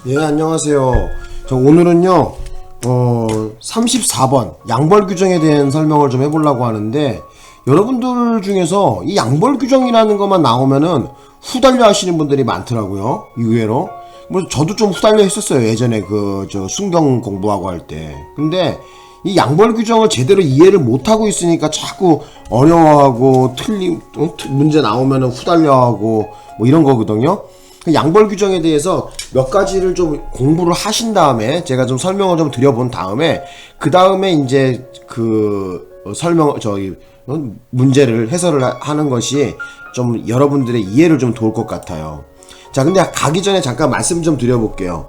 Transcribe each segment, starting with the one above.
예, 안녕하세요. 오늘은요, 34번 양벌 규정에 대한 설명을 좀 해보려고 하는데, 여러분들 중에서 이 양벌 규정이라는 것만 나오면은 후달려 하시는 분들이 많더라고요. 의외로. 뭐, 저도 좀 후달려 했었어요. 예전에 순경 공부하고 할 때. 근데, 이 양벌 규정을 제대로 이해를 못하고 있으니까 자꾸 어려워하고, 문제 나오면은 후달려 하고, 뭐 이런 거거든요. 양벌 규정에 대해서 몇 가지를 좀 공부를 하신 다음에 제가 좀 설명을 좀 드려본 다음에 그 다음에 이제 문제를 해설을 하는 것이 좀 여러분들의 이해를 좀 도울 것 같아요. 자, 근데 가기 전에 잠깐 말씀 좀 드려볼게요.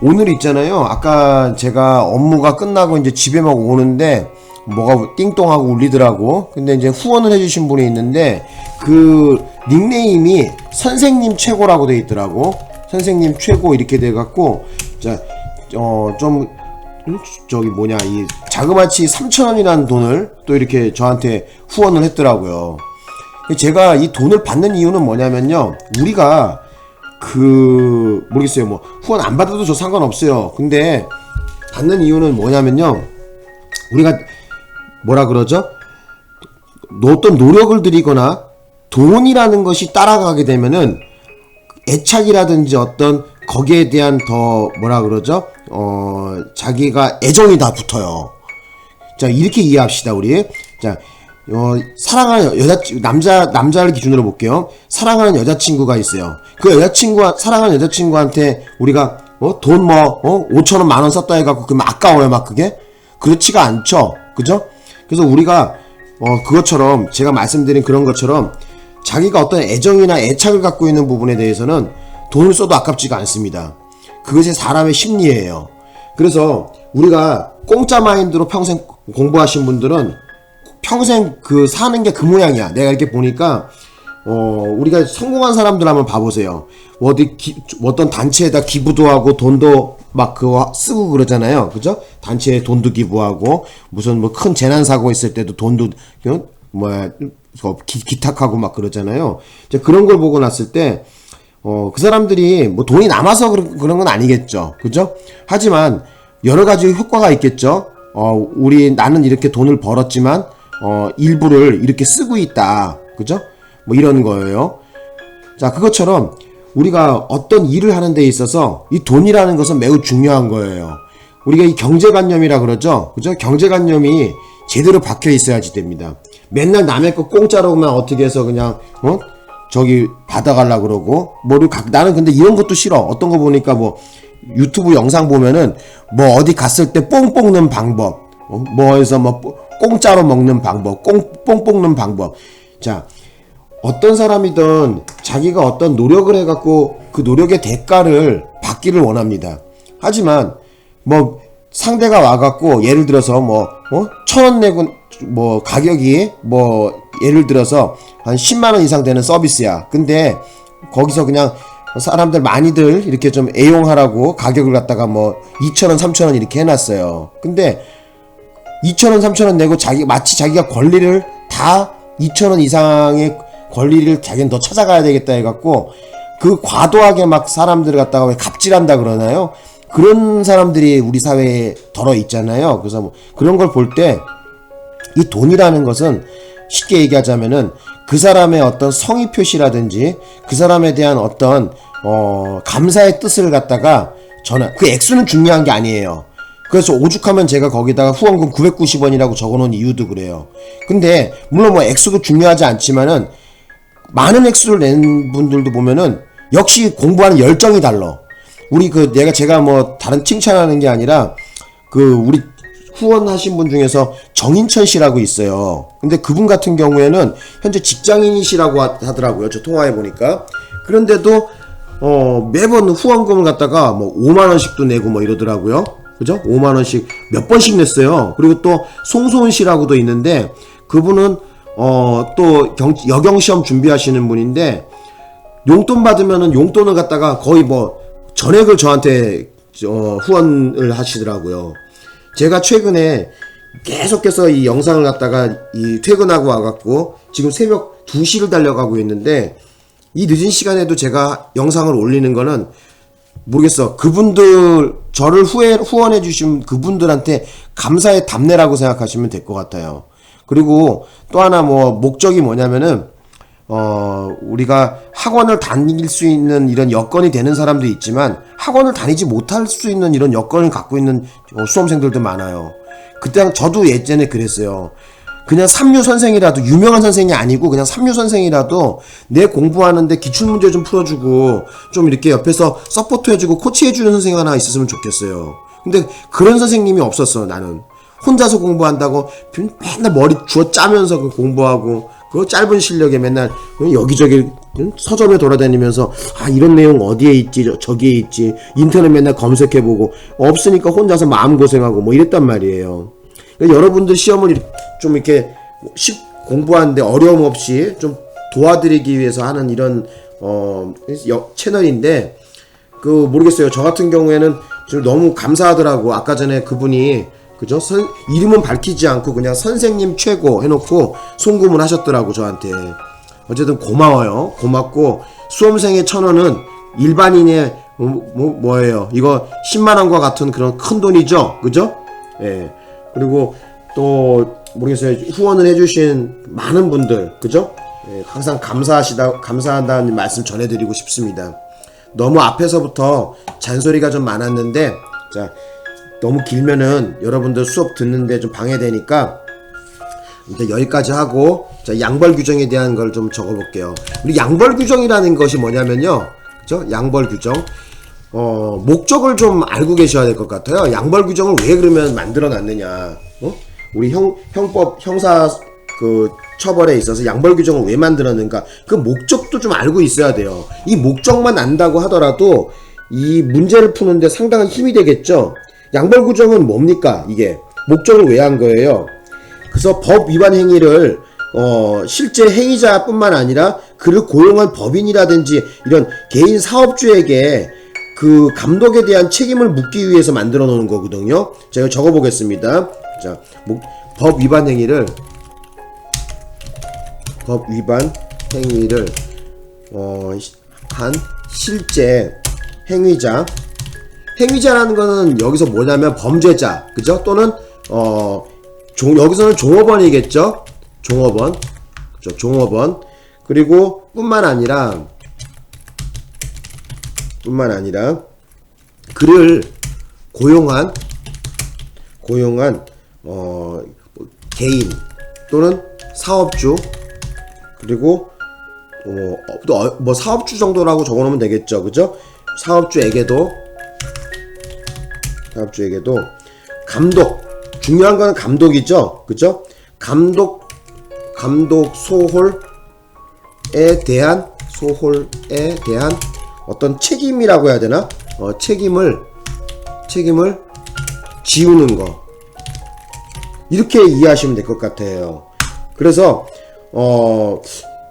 오늘 있잖아요. 아까 제가 업무가 끝나고 이제 집에 막 오는데 뭐가 띵동하고 울리더라고. 근데 이제 후원을 해주신 분이 있는데 닉네임이 선생님 최고라고 돼 있더라고. 선생님 최고 이렇게 돼갖고 이 자그마치 3,000원이라는 돈을 또 이렇게 저한테 후원을 했더라고요. 제가 이 돈을 받는 이유는 뭐냐면요, 우리가 모르겠어요. 뭐 후원 안 받아도 저 상관없어요. 근데 받는 이유는 뭐냐면요, 우리가 뭐라 그러죠? 어떤 노력을 들이거나 돈이라는 것이 따라가게 되면은 애착이라든지 어떤 거기에 대한 자기가 애정이 다 붙어요. 자, 이렇게 이해합시다, 우리. 자, 사랑하는 남자를 기준으로 볼게요. 사랑하는 여자친구가 있어요. 사랑하는 여자친구한테 우리가 돈 5,000원, 만원 썼다 해갖고 그러면 아까워요, 막 그게? 그렇지가 않죠. 그죠? 그래서 우리가 그것처럼, 제가 말씀드린 그런 것처럼 자기가 어떤 애정이나 애착을 갖고 있는 부분에 대해서는 돈을 써도 아깝지가 않습니다. 그것이 사람의 심리예요. 그래서 우리가 공짜 마인드로 평생 공부하신 분들은 평생 사는 게 그 모양이야. 내가 이렇게 보니까 우리가 성공한 사람들 한번 봐보세요. 어떤 단체에다 기부도 하고 돈도 막 그거 쓰고 그러잖아요. 그죠? 단체에 돈도 기부하고, 무슨 큰 재난사고 있을 때도 돈도 기탁하고 막 그러잖아요. 이제 그런 걸 보고 났을 때 그 사람들이 뭐 돈이 남아서 그런 건 아니겠죠. 그죠? 하지만 여러 가지 효과가 있겠죠. 나는 이렇게 돈을 벌었지만 일부를 이렇게 쓰고 있다. 그죠? 뭐 이런 거예요. 자, 그것처럼 우리가 어떤 일을 하는 데 있어서 이 돈이라는 것은 매우 중요한 거예요. 우리가 이 경제관념이라 그러죠. 그죠? 경제관념이 제대로 박혀 있어야지 됩니다. 맨날 남의 거 공짜로만 어떻게 해서 그냥 받아가려고 그러고, 나는 근데 이런 것도 싫어. 어떤 거 보니까 유튜브 영상 보면은 어디 갔을 때 뽕 뽑는 방법, 공짜로 먹는 방법, 뽕 뽑는 방법. 자, 어떤 사람이든 자기가 어떤 노력을 해갖고 그 노력의 대가를 받기를 원합니다. 하지만 상대가 와갖고 예를 들어서 1,000원 내고 가격이 예를 들어서 한 10만원 이상 되는 서비스야. 근데 거기서 그냥 사람들 많이들 이렇게 좀 애용하라고 가격을 갖다가 2,000원, 3,000원 이렇게 해놨어요. 근데 2,000원, 3,000원 내고 마치 자기가 권리를 다 2,000원 이상의 권리를 자기는 더 찾아가야 되겠다 해갖고 과도하게 사람들을 갖다가 왜 갑질한다 그러나요? 그런 사람들이 우리 사회에 덜어 있잖아요. 그래서 그런 걸 볼 때 이 돈이라는 것은 쉽게 얘기하자면은 그 사람의 어떤 성의 표시라든지 그 사람에 대한 어떤 감사의 뜻을 갖다가 그 액수는 중요한 게 아니에요. 그래서 오죽하면 제가 거기다가 후원금 990원이라고 적어놓은 이유도 그래요. 근데 물론 액수도 중요하지 않지만은 많은 액수를 낸 분들도 보면은 역시 공부하는 열정이 달라. 제가 다른 칭찬하는 게 아니라 우리 후원하신 분 중에서 정인천 씨라고 있어요. 근데 그분 같은 경우에는 현재 직장인이시라고 하더라고요. 저 통화해 보니까. 그런데도 매번 후원금을 갖다가 5만 원씩도 내고 이러더라고요. 그죠? 5만 원씩 몇 번씩 냈어요. 그리고 또 송소은 씨라고도 있는데 그분은 또 여경시험 준비하시는 분인데 용돈 받으면은 용돈을 갖다가 거의 전액을 저한테 후원을 하시더라고요. 제가 최근에 계속해서 이 영상을 갖다가 퇴근하고 와갖고 지금 새벽 2시를 달려가고 있는데 이 늦은 시간에도 제가 영상을 올리는 거는 모르겠어. 그분들 저를 후원해 주신 그분들한테 감사의 답례라고 생각하시면 될 것 같아요. 그리고 또 하나 뭐 목적이 뭐냐면은 우리가 학원을 다닐 수 있는 이런 여건이 되는 사람도 있지만 학원을 다니지 못할 수 있는 이런 여건을 갖고 있는 수험생들도 많아요. 그때 저도 예전에 그랬어요. 그냥 삼류 선생이라도, 유명한 선생이 아니고 그냥 삼류 선생이라도 내 공부하는데 기출문제 좀 풀어주고 좀 이렇게 옆에서 서포트 해주고 코치해주는 선생이 하나 있었으면 좋겠어요. 근데 그런 선생님이 없었어. 나는 혼자서 공부한다고 맨날 머리 주워 짜면서 공부하고 그 짧은 실력에 맨날 여기저기 서점에 돌아다니면서 이런 내용 어디에 있지, 저기에 있지, 인터넷 맨날 검색해보고 없으니까 혼자서 마음고생하고 뭐 이랬단 말이에요. 그러니까 여러분들 시험을 좀 이렇게 공부하는데 어려움 없이 좀 도와드리기 위해서 하는 이런 채널인데 모르겠어요. 저 같은 경우에는 좀 너무 감사하더라고. 아까 전에 그분이 그죠? 이름은 밝히지 않고 그냥 선생님 최고 해놓고 송금을 하셨더라고 저한테. 어쨌든 고마워요. 고맙고 수험생의 1,000원은 일반인의 뭐예요? 이거 10만원과 같은 그런 큰 돈이죠, 그죠? 예. 그리고 또 모르겠어요. 후원을 해주신 많은 분들, 그죠? 예, 항상 감사하다는 말씀 전해드리고 싶습니다. 너무 앞에서부터 잔소리가 좀 많았는데, 자, 너무 길면은 여러분들 수업 듣는데 좀 방해되니까 일단 여기까지 하고, 자, 양벌 규정에 대한 걸 좀 적어볼게요. 우리 양벌 규정이라는 것이 뭐냐면요, 그죠? 양벌 규정. 목적을 좀 알고 계셔야 될 것 같아요. 양벌 규정을 왜 그러면 만들어 놨느냐. 우리 형사 처벌에 있어서 양벌 규정을 왜 만들었는가. 그 목적도 좀 알고 있어야 돼요. 이 목적만 안다고 하더라도 이 문제를 푸는데 상당한 힘이 되겠죠. 양벌 규정은 뭡니까? 이게 목적을 왜 한 거예요? 그래서 법 위반 행위를 실제 행위자뿐만 아니라 그를 고용한 법인이라든지 이런 개인 사업주에게 그 감독에 대한 책임을 묻기 위해서 만들어 놓은 거거든요. 제가 적어 보겠습니다. 자, 법 위반 행위를 한 실제 행위자라는 거는 여기서 뭐냐면 범죄자, 그죠? 또는 여기서는 종업원이겠죠? 종업원. 그죠? 종업원. 그리고 뿐만 아니라 그를 고용한 개인 또는 사업주, 그리고 뭐 사업주 정도라고 적어놓으면 되겠죠, 그죠? 사업주에게도 감독, 중요한 건 감독이죠, 그죠? 감독 소홀에 대한 어떤 책임이라고 해야 되나? 책임을 지우는 거. 이렇게 이해하시면 될 것 같아요. 그래서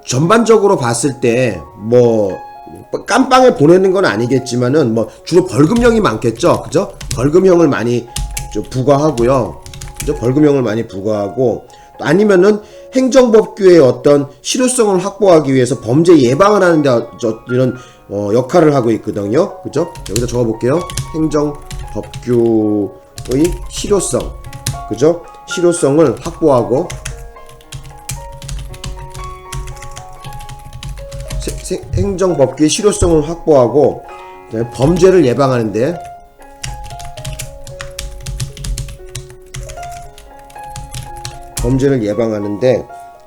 전반적으로 봤을 때 뭐 깜빵에 보내는 건 아니겠지만은 뭐 주로 벌금형이 많겠죠, 그죠? 벌금형을 많이 좀 부과하고요, 그죠? 벌금형을 많이 부과하고, 아니면은 행정법규의 어떤 실효성을 확보하기 위해서 범죄 예방을 하는데 이런 역할을 하고 있거든요, 그죠? 여기다 적어볼게요. 행정법규의 실효성, 그죠? 실효성을 확보하고 행정법규의 실효성을 확보하고 범죄를 예방하는데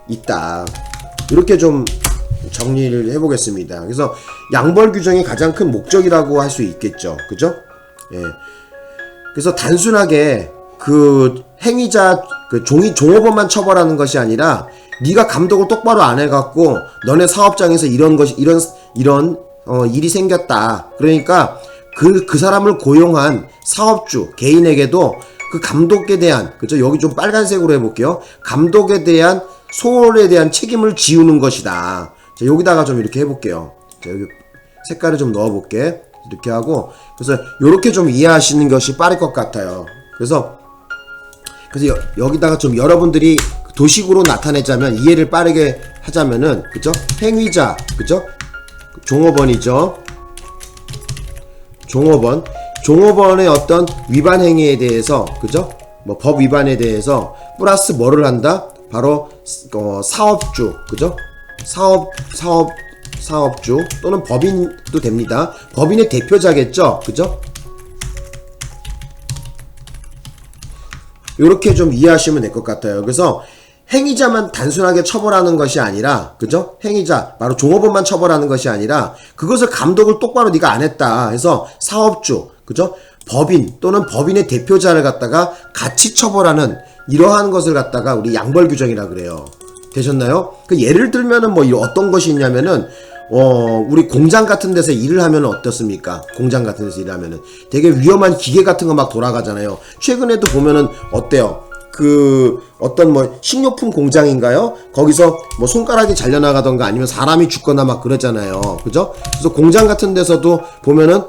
있다. 이렇게 좀 정리를 해보겠습니다. 그래서 양벌 규정이 가장 큰 목적이라고 할 수 있겠죠, 그죠? 예. 그래서 단순하게 그 행위자 종업원만 처벌하는 것이 아니라 네가 감독을 똑바로 안 해갖고 너네 사업장에서 이런 일이 생겼다. 그러니까 그 사람을 고용한 사업주 개인에게도 그 감독에 대한, 그죠? 여기 좀 빨간색으로 해볼게요. 감독에 대한 소홀에 대한 책임을 지우는 것이다. 자, 여기다가 좀 이렇게 해볼게요. 자, 여기 색깔을 좀 넣어볼게. 이렇게 하고, 그래서 이렇게 좀 이해하시는 것이 빠를 것 같아요. 그래서 여기다가 좀 여러분들이 도식으로 나타내자면, 이해를 빠르게 하자면은, 그죠? 행위자, 그죠? 종업원이죠. 종업원의 어떤 위반 행위에 대해서, 그죠? 뭐 법 위반에 대해서 플러스 뭐를 한다? 바로 사업주, 그죠? 사업주 또는 법인도 됩니다. 법인의 대표자겠죠, 그죠? 요렇게 좀 이해하시면 될 것 같아요. 그래서 행위자만 단순하게 처벌하는 것이 아니라, 그죠? 행위자, 바로 종업원만 처벌하는 것이 아니라, 그것을 감독을 똑바로 네가 안 했다 해서 사업주, 그죠? 법인 또는 법인의 대표자를 갖다가 같이 처벌하는 이러한 것을 갖다가 우리 양벌 규정이라 그래요. 되셨나요? 그 예를 들면은 뭐 어떤 것이 있냐면은 우리 공장 같은 데서 일을 하면 어떻습니까? 공장 같은 데서 일을 하면은 되게 위험한 기계 같은 거 막 돌아가잖아요. 최근에도 보면은 어때요? 그 어떤 뭐 식료품 공장인가요? 거기서 뭐 손가락이 잘려나가던가 아니면 사람이 죽거나 막 그러잖아요. 그죠? 그래서 공장 같은 데서도 보면은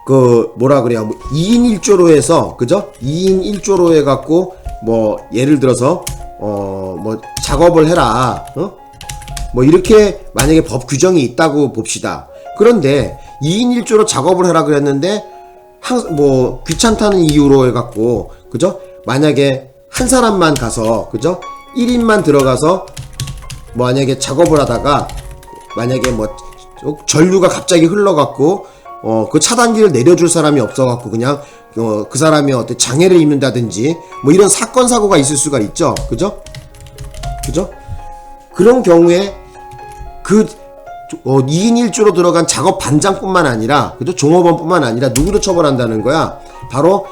그 뭐라 그래요? 뭐 2인 1조로 해서, 그죠? 2인 1조로 해갖고 뭐 예를 들어서 뭐 작업을 해라, 뭐 이렇게 만약에 법 규정이 있다고 봅시다. 그런데 2인 1조로 작업을 해라 그랬는데 뭐 귀찮다는 이유로 해갖고, 그죠? 만약에 한 사람만 가서, 그죠? 1인만 들어가서 만약에 작업을 하다가 만약에 뭐 전류가 갑자기 흘러갖고 그 차단기를 내려줄 사람이 없어갖고 그냥 그 사람이 어떤 장애를 입는다든지 뭐 이런 사건 사고가 있을 수가 있죠. 그죠? 그런 경우에 그 2인 1조로 들어간 작업 반장뿐만 아니라, 그죠? 종업원뿐만 아니라 누구도 처벌한다는 거야. 바로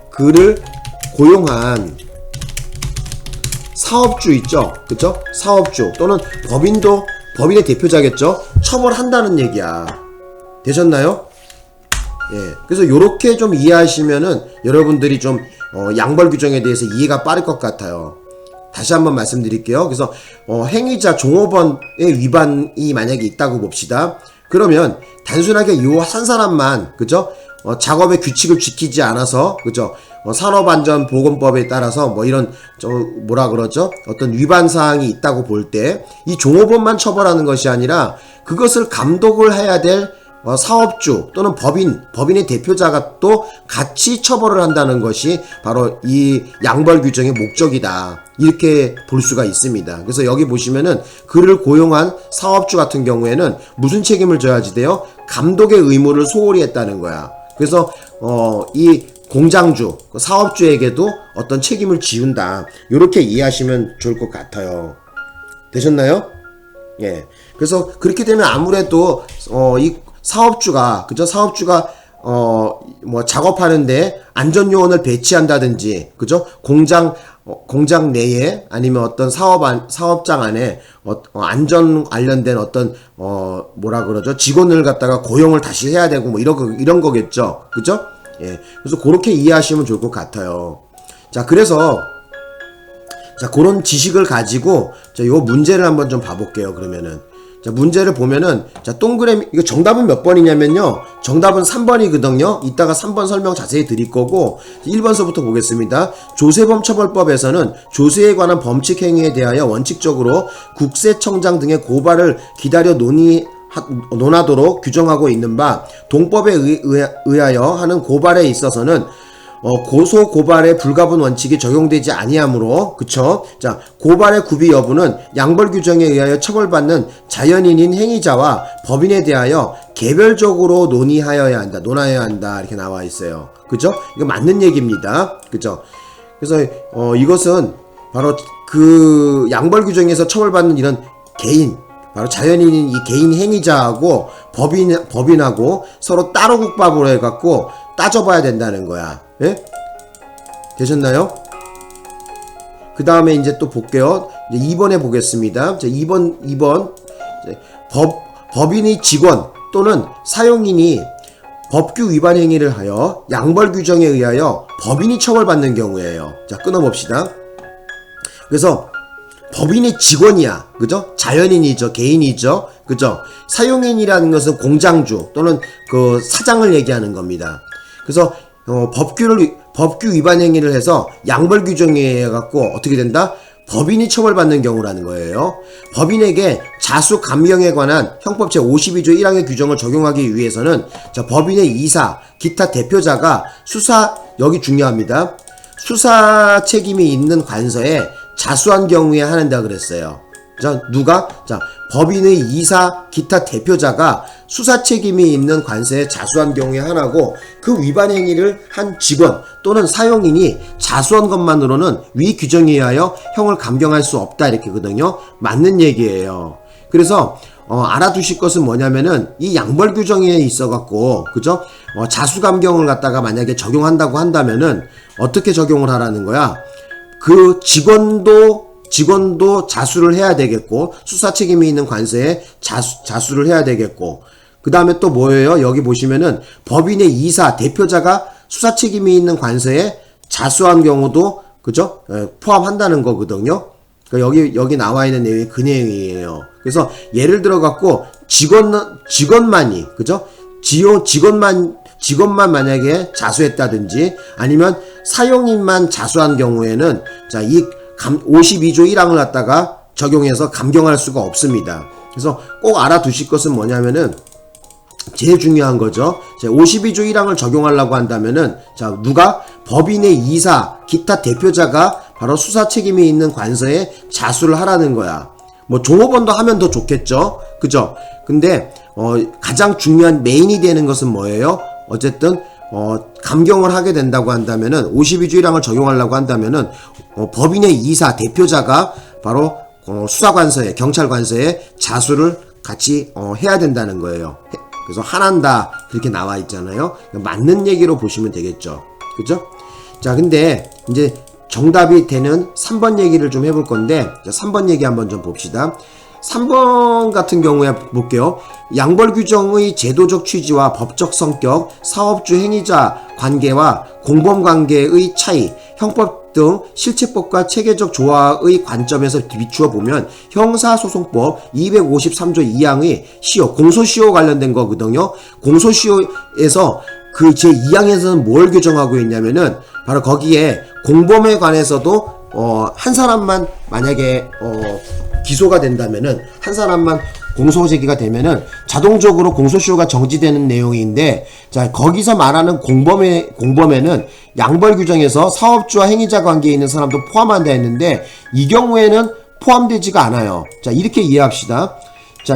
그를 고용한 사업주 있죠. 그죠? 사업주 또는 법인의 대표자겠죠. 처벌한다는 얘기야. 되셨나요? 예. 그래서 요렇게 좀 이해하시면은 여러분들이 좀 양벌 규정에 대해서 이해가 빠를 것 같아요. 다시 한번 말씀드릴게요. 그래서 행위자 종업원의 위반이 만약에 있다고 봅시다. 그러면 단순하게 요 한 사람만, 그죠? 작업의 규칙을 지키지 않아서, 그죠? 산업안전보건법에 따라서 뭐 이런 뭐라 그러죠? 어떤 위반 사항이 있다고 볼 때 이 종업원만 처벌하는 것이 아니라 그것을 감독을 해야 될 사업주 또는 법인의 대표자가 또 같이 처벌을 한다는 것이 바로 이 양벌 규정의 목적이다. 이렇게 볼 수가 있습니다. 그래서 여기 보시면은 그를 고용한 사업주 같은 경우에는 무슨 책임을 져야지 돼요? 감독의 의무를 소홀히 했다는 거야. 그래서 이 공장주, 사업주에게도 어떤 책임을 지운다. 이렇게 이해하시면 좋을 것 같아요. 되셨나요? 예. 그래서 그렇게 되면 아무래도 이 사업주가, 그죠? 사업주가 뭐 작업하는데 안전요원을 배치한다든지, 그죠? 공장 내에 아니면 어떤 사업장 안에 안전 관련된 어떤 뭐라 그러죠? 직원을 갖다가 고용을 다시 해야 되고 뭐 이런 거겠죠. 그죠? 예. 그래서 그렇게 이해하시면 좋을 것 같아요. 자, 그래서 자, 그런 지식을 가지고 요 문제를 한번 좀 봐볼게요. 그러면은 자, 문제를 보면은 자, 동그라미 이거 정답은 몇 번이냐면요. 정답은 3번이거든요. 이따가 3번 설명 자세히 드릴 거고 1번서부터 보겠습니다. 조세범 처벌법에서는 조세에 관한 범칙 행위에 대하여 원칙적으로 국세청장 등의 고발을 기다려 논하도록 규정하고 있는 바 동법에 의하여 하는 고발에 있어서는 고소 고발의 불가분 원칙이 적용되지 아니하므로, 그쵸? 자, 고발의 구비 여부는 양벌 규정에 의하여 처벌받는 자연인인 행위자와 법인에 대하여 개별적으로 논의하여야 한다. 이렇게 나와 있어요. 그죠? 이거 맞는 얘기입니다. 그죠? 그래서 이것은 바로 그 양벌 규정에서 처벌받는 이런 개인, 바로 자연인인 이 개인 행위자하고 법인하고 서로 따로 국밥으로 해갖고 따져봐야 된다는 거야. 예? 되셨나요? 그 다음에 이제 또 볼게요. 이제 2번에 보겠습니다. 2번. 법인이 직원 또는 사용인이 법규 위반 행위를 하여 양벌 규정에 의하여 법인이 처벌받는 경우예요. 자, 끊어봅시다. 그래서 법인이 직원이야. 그죠? 자연인이죠. 개인이죠. 그죠? 사용인이라는 것은 공장주 또는 그 사장을 얘기하는 겁니다. 그래서 법규 위반 행위를 해서 양벌 규정에 갖고 어떻게 된다? 법인이 처벌받는 경우라는 거예요. 법인에게 자수 감경에 관한 형법 제52조 1항의 규정을 적용하기 위해서는 자, 법인의 이사, 기타 대표자가 여기 중요합니다. 수사 책임이 있는 관서에 자수한 경우에 하는다 그랬어요. 자, 누가? 자, 법인의 이사, 기타 대표자가 수사 책임이 있는 관서에 자수한 경우에 하나고 그 위반 행위를 한 직원 또는 사용인이 자수한 것만으로는 위 규정에 의하여 형을 감경할 수 없다 이렇게거든요. 맞는 얘기예요. 그래서 알아두실 것은 뭐냐면은 이 양벌 규정에 있어 갖고 그죠? 자수 감경을 갖다가 만약에 적용한다고 한다면은 어떻게 적용을 하라는 거야? 그 직원도 자수를 해야 되겠고 수사 책임이 있는 관서에 자수를 해야 되겠고 그 다음에 또 뭐예요? 여기 보시면은 법인의 이사, 대표자가 수사 책임이 있는 관서에 자수한 경우도 그죠? 포함한다는 거거든요. 그러니까 여기 나와 있는 내용이 그 내용이에요. 그래서 예를 들어 갖고 직원만이 그죠? 직원만 만약에 자수했다든지 아니면 사용인만 자수한 경우에는 자, 이 52조 1항을 갖다가 적용해서 감경할 수가 없습니다. 그래서 꼭 알아두실 것은 뭐냐면은 제일 중요한 거죠. 52조 1항을 적용하려고 한다면은 자, 누가? 법인의 이사, 기타 대표자가 바로 수사 책임이 있는 관서에 자수를 하라는 거야. 뭐 종업원도 하면 더 좋겠죠. 그죠? 근데 가장 중요한 메인이 되는 것은 뭐예요? 어쨌든 감경을 하게 된다고 한다면은 52조 1항을 적용하려고 한다면은 법인의 이사, 대표자가 바로 수사관서에 경찰관서에 자수를 같이 해야 된다는 거예요. 그래서 하난다 그렇게 나와 있잖아요. 맞는 얘기로 보시면 되겠죠. 그죠? 자, 근데 이제 정답이 되는 3번 얘기를 좀 해볼 건데 3번 얘기 한번 좀 봅시다. 3번 같은 경우에 볼게요. 양벌 규정의 제도적 취지와 법적 성격, 사업주 행위자 관계와 공범 관계의 차이, 형법 등 실체법과 체계적 조화의 관점에서 비추어 보면 형사소송법 253조 2항의 시효, 공소시효 관련된 거거든요. 공소시효에서 그 제2항에서는 뭘 규정하고 있냐면은 바로 거기에 공범에 관해서도 한 사람만 만약에 기소가 된다면은 한 사람만 공소 제기가 되면은 자동적으로 공소시효가 정지되는 내용인데 자, 거기서 말하는 공범에는 양벌 규정에서 사업주와 행위자 관계에 있는 사람도 포함한다 했는데 이 경우에는 포함되지가 않아요. 자, 이렇게 이해합시다. 자,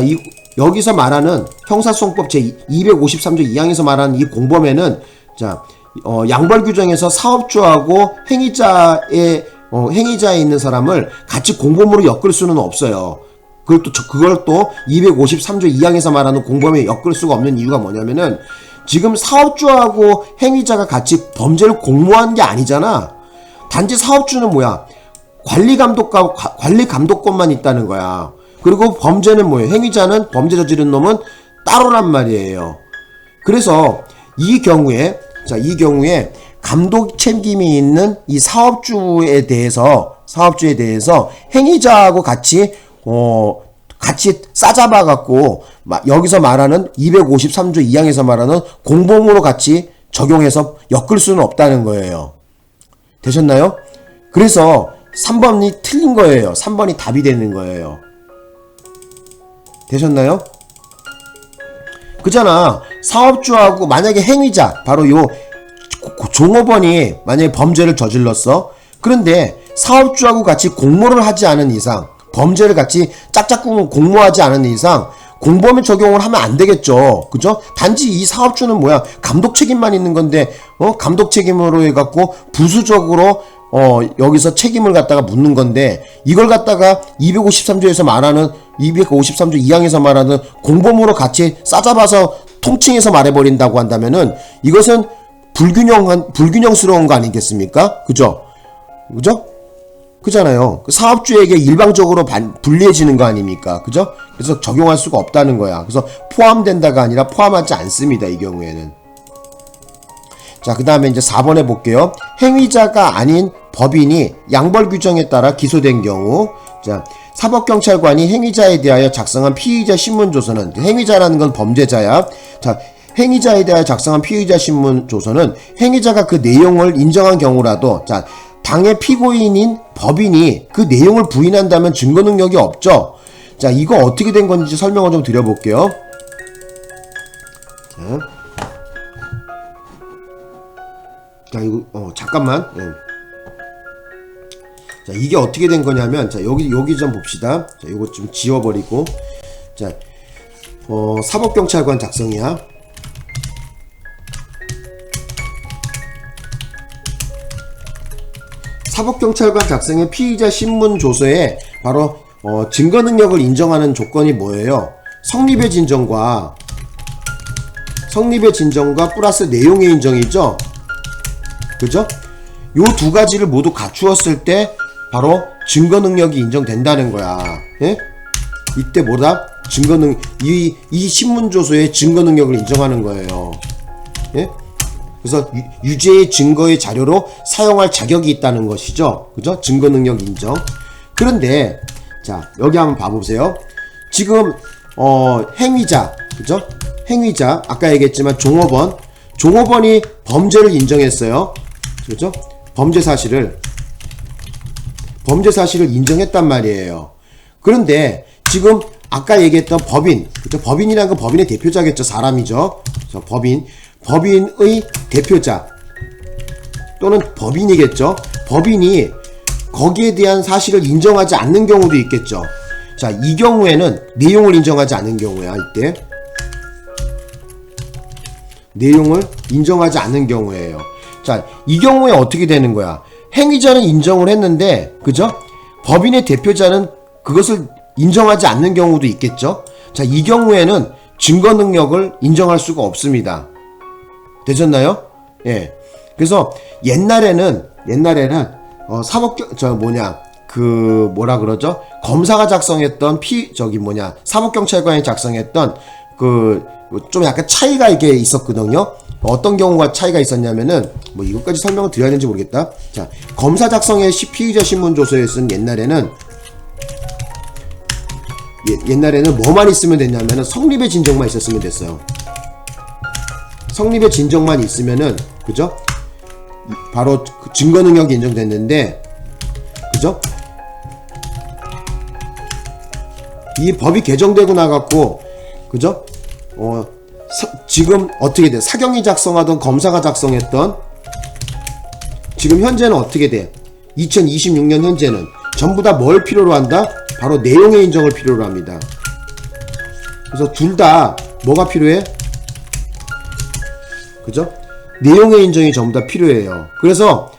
여기서 말하는 형사소송법 제253조 2항에서 말하는 이 공범에는 자, 양벌 규정에서 사업주하고 행위자에 있는 사람을 같이 공범으로 엮을 수는 없어요. 그걸 또 253조 2항에서 말하는 공범에 엮을 수가 없는 이유가 뭐냐면은 지금 사업주하고 행위자가 같이 범죄를 공모한 게 아니잖아. 단지 사업주는 뭐야? 관리 감독권만 있다는 거야. 그리고 범죄는 뭐예요? 행위자는 범죄 저지른 놈은 따로란 말이에요. 그래서 이 경우에 감독 책임이 있는 이 사업주에 대해서 행위자하고 같이 싸잡아 갖고 여기서 말하는 253조 2항에서 말하는 공범으로 같이 적용해서 엮을 수는 없다는 거예요. 되셨나요? 그래서 3번이 틀린 거예요. 3번이 답이 되는 거예요. 되셨나요? 그잖아. 사업주하고 만약에 행위자 바로 요 종업원이 만약에 범죄를 저질렀어. 그런데 사업주하고 같이 공모를 하지 않은 이상, 범죄를 같이 짝짝꿍 공모하지 않은 이상 공범에 적용을 하면 안 되겠죠. 그죠? 단지 이 사업주는 뭐야? 감독 책임만 있는 건데 감독 책임으로 해갖고 부수적으로 여기서 책임을 갖다가 묻는 건데 이걸 갖다가 253조에서 말하는 253조 2항에서 말하는 공범으로 같이 싸잡아서 통칭해서 말해버린다고 한다면은 이것은 불균형스러운 거 아니겠습니까? 그죠? 그잖아요. 사업주에게 일방적으로 불리해지는 거 아닙니까? 그죠? 그래서 적용할 수가 없다는 거야. 그래서 포함된다가 아니라 포함하지 않습니다. 이 경우에는. 자, 그 다음에 이제 4번에 볼게요. 행위자가 아닌 법인이 양벌 규정에 따라 기소된 경우, 자, 사법경찰관이 행위자에 대하여 작성한 피의자 신문조서는, 행위자라는 건 범죄자야. 자, 행위자에 대하여 작성한 피의자 신문조서는 행위자가 그 내용을 인정한 경우라도, 자, 당의 피고인인 법인이 그 내용을 부인한다면 증거 능력이 없죠. 자, 이거 어떻게 된 건지 설명을 좀 드려볼게요. 자, 이거 잠깐만. 자, 이게 어떻게 된 거냐면, 자, 여기 좀 봅시다. 자, 이거 좀 지워버리고. 자, 사법경찰관 작성이야. 사법경찰관 작성의 피의자 신문 조서에 바로 증거 능력을 인정하는 조건이 뭐예요? 성립의 진정과 플러스 내용의 인정이죠. 그죠? 요 두 가지를 모두 갖추었을 때 바로 증거 능력이 인정된다는 거야. 예? 이때 뭐다? 이 신문 조서의 증거 능력을 인정하는 거예요. 예? 그래서 유죄의 증거의 자료로 사용할 자격이 있다는 것이죠. 그죠? 증거 능력 인정. 그런데 자, 여기 한번 봐보세요. 지금 행위자, 그죠? 행위자, 아까 얘기했지만 종업원이 범죄를 인정했어요. 그죠? 범죄 사실을 인정했단 말이에요. 그런데 지금 아까 얘기했던 법인, 그죠? 법인이란 건 법인의 대표자겠죠. 사람이죠. 그래서 법인의 대표자 또는 법인이겠죠. 법인이 거기에 대한 사실을 인정하지 않는 경우도 있겠죠. 자, 이 경우에는 내용을 인정하지 않는 경우야. 이때 내용을 인정하지 않는 경우예요. 자, 이 경우에 어떻게 되는 거야? 행위자는 인정을 했는데, 그죠? 법인의 대표자는 그것을 인정하지 않는 경우도 있겠죠. 자, 이 경우에는 증거 능력을 인정할 수가 없습니다. 되셨나요? 예. 그래서 옛날에는 검사가 작성했던 사법경찰관이 작성했던 좀 약간 차이가 이게 있었거든요. 어떤 경우가 차이가 있었냐면은 이것까지 설명을 드려야 되는지 모르겠다. 자, 검사 작성의 피의자 신문 조서에 쓴 옛날에는 뭐만 있으면 됐냐면은 성립의 진정만 있었으면 됐어요. 성립의 진정만 있으면은, 그죠? 바로 증거 능력이 인정됐는데, 그죠? 이 법이 개정되고 나갔고, 그죠? 지금 어떻게 돼? 사경이 작성하던 검사가 작성했던, 지금 현재는 어떻게 돼? 2026년 현재는 전부 다 뭘 필요로 한다? 바로 내용의 인정을 필요로 합니다. 그래서 둘 다 뭐가 필요해? 그죠? 내용의 인정이 전부 다 필요해요. 그래서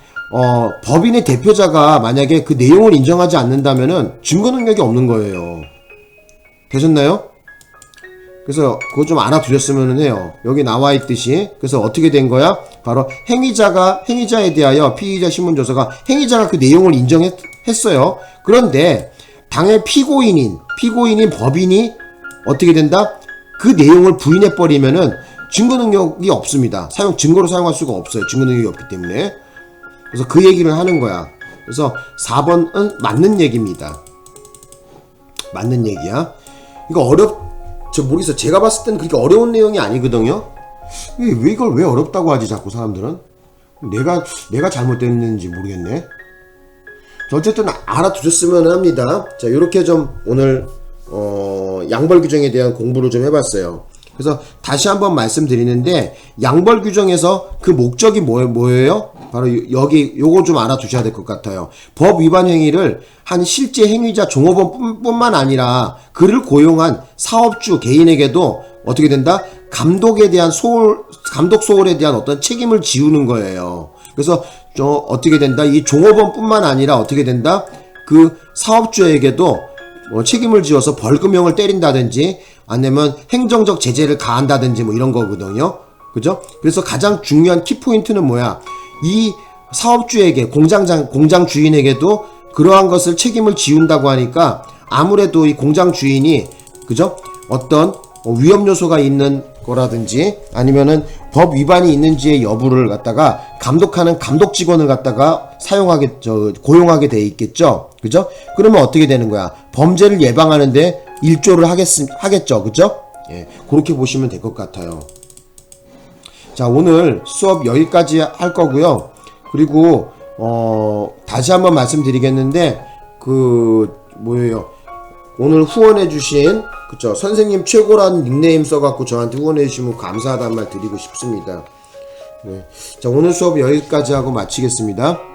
법인의 대표자가 만약에 그 내용을 인정하지 않는다면은 증거 능력이 없는 거예요. 되셨나요? 그래서 그거 좀 알아두셨으면 해요. 여기 나와 있듯이. 그래서 어떻게 된 거야? 바로 행위자에 대하여 피의자 신문조서가 행위자가 그 내용을 인정했어요. 그런데 당의 피고인인 법인이 어떻게 된다? 그 내용을 부인해버리면은 증거 능력이 없습니다. 증거로 사용할 수가 없어요. 증거 능력이 없기 때문에. 그래서 그 얘기를 하는 거야. 그래서 4번은 맞는 얘기입니다. 맞는 얘기야. 이거 모르겠어요. 제가 봤을 때는 그렇게 어려운 내용이 아니거든요. 왜 이걸 왜 어렵다고 하지, 자꾸 사람들은? 내가 잘못됐는지 모르겠네. 어쨌든 알아두셨으면 합니다. 자, 요렇게 좀 오늘 양벌 규정에 대한 공부를 좀 해봤어요. 그래서 다시 한번 말씀드리는데, 양벌 규정에서 그 목적이 뭐예요? 바로 여기 요거 좀 알아두셔야 될 것 같아요. 법 위반 행위를 한 실제 행위자 종업원뿐만 아니라 그를 고용한 사업주 개인에게도 어떻게 된다? 감독 소홀에 대한 어떤 책임을 지우는 거예요. 그래서 어떻게 된다? 이 종업원뿐만 아니라 어떻게 된다? 그 사업주에게도 책임을 지어서 벌금형을 때린다든지 아니면 행정적 제재를 가한다든지 이런 거거든요. 그죠? 그래서 가장 중요한 키포인트는 뭐야? 이 사업주에게, 공장 주인에게도 그러한 것을 책임을 지운다고 하니까 아무래도 이 공장 주인이, 그죠? 어떤 위험 요소가 있는 거라든지 아니면은 법 위반이 있는지의 여부를 갖다가 감독하는 감독 직원을 갖다가 고용하게 돼 있겠죠. 그죠? 그러면 어떻게 되는 거야? 범죄를 예방하는데 일조를 하겠죠. 그죠? 예, 그렇게 보시면 될 것 같아요. 자, 오늘 수업 여기까지 할 거고요. 그리고 다시 한번 말씀드리겠는데 뭐예요? 오늘 후원해주신 그쵸 선생님 최고라는 닉네임 써갖고 저한테 후원해주시면 감사하다는 말 드리고 싶습니다. 네. 자, 오늘 수업 여기까지 하고 마치겠습니다.